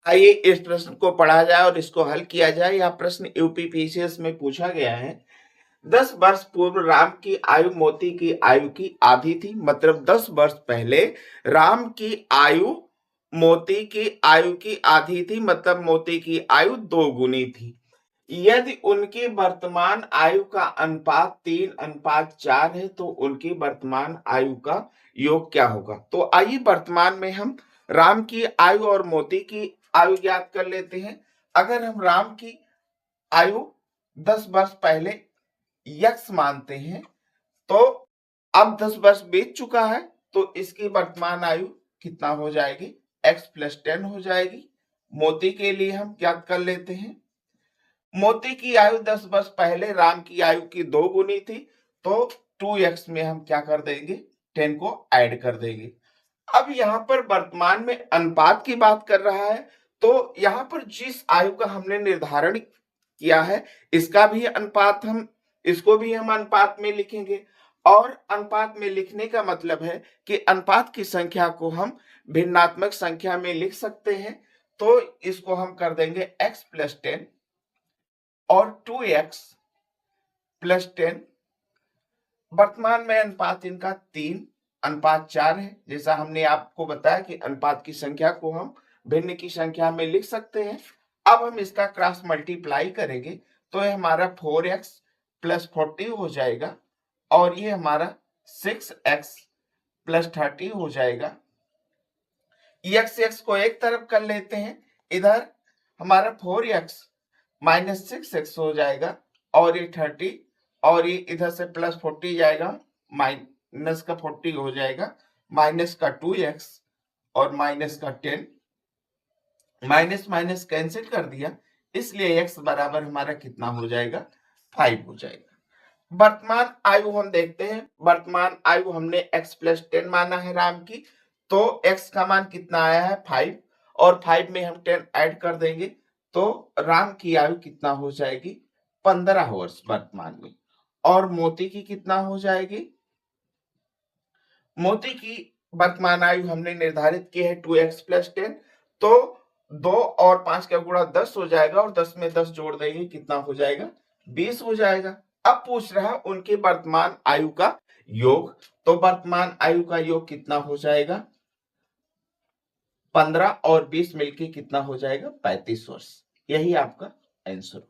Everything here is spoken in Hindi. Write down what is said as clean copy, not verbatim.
आइए इस प्रश्न को पढ़ा जाए और इसको हल किया जाए। यह प्रश्न यूपीपीसीएस में पूछा गया है। 10 वर्ष पूर्व राम की आयु मोती की आयु की आधी थी। मतलब 10 वर्ष पहले राम की आयु मोती की आयु की आधी थी। मतलब मोती की आयु 2 गुनी थी। यदि उनकी वर्तमान आयु का अनुपात 3:4 है तो उनकी वर्तमान आयु का योग क्या होगा। तो आइए वर्तमान में हम राम की आयु और मोती की आयु ज्ञात कर लेते हैं। अगर हम राम की आयु 10 वर्ष पहले यक्स मानते हैं तो अब 10 वर्ष बीत चुका है तो इसकी वर्तमान आयु कितना हो जाएगी, x + 10 हो जाएगी। मोती के लिए हम ज्ञात कर लेते हैं। मोती की आयु 10 वर्ष पहले राम की आयु की 2 गुनी थी तो 2x में हम क्या कर देंगे, 10 को ऐड कर देंगे। अब यहाँ पर वर्तमान में अनुपात की बात कर रहा है तो यहाँ पर जिस आयु का हमने निर्धारण किया है इसका भी अनुपात इसको भी हम अनुपात में लिखेंगे। और अनुपात में लिखने का मतलब है कि अनुपात की संख्या को हम भिन्नात्मक संख्या में लिख सकते हैं। तो इसको हम कर देंगे x + 10 और 2x + 10। वर्तमान में अनुपात इनका 3:4 है। जैसा हमने आपको बताया कि अनुपात की संख्या को हम भिन्न की संख्या में लिख सकते हैं। अब हम इसका क्रॉस मल्टीप्लाई करेंगे तो ये हमारा 4x + 40 हो जाएगा और ये हमारा 6x + 30 हो जाएगा। x को एक तरफ कर लेते हैं, इधर हमारा 4x - 6x हो जाएगा और ये 30 और ये इधर से +40 जाएगा, माइनस का 40 हो जाएगा, माइनस का 2x और माइनस का 10, माइनस माइनस कैंसिल कर दिया इसलिए x बराबर हमारा कितना हो जाएगा, 5 हो जाएगा। वर्तमान आयु हम देखते हैं। वर्तमान आयु हमने x + 10 माना है राम की, तो x का मान कितना आया है, 5 और 5 में हम 10 ऐड कर देंगे तो राम की आयु कितना हो जाएगी, 15 वर्ष वर्तमान में। और मोती की कितना हो जाएगी, मोती की वर्तमान आयु हमने निर्धारित की है 2x + 10 तो 2 और 5 का गुणा 10 हो जाएगा और 10 में 10 जोड़ देंगे कितना हो जाएगा, 20 हो जाएगा। अब पूछ रहा है उनकी वर्तमान आयु का योग, तो वर्तमान आयु का योग कितना हो जाएगा, 15 और 20 मिलके कितना हो जाएगा, 35 वर्ष। यही आपका आंसर।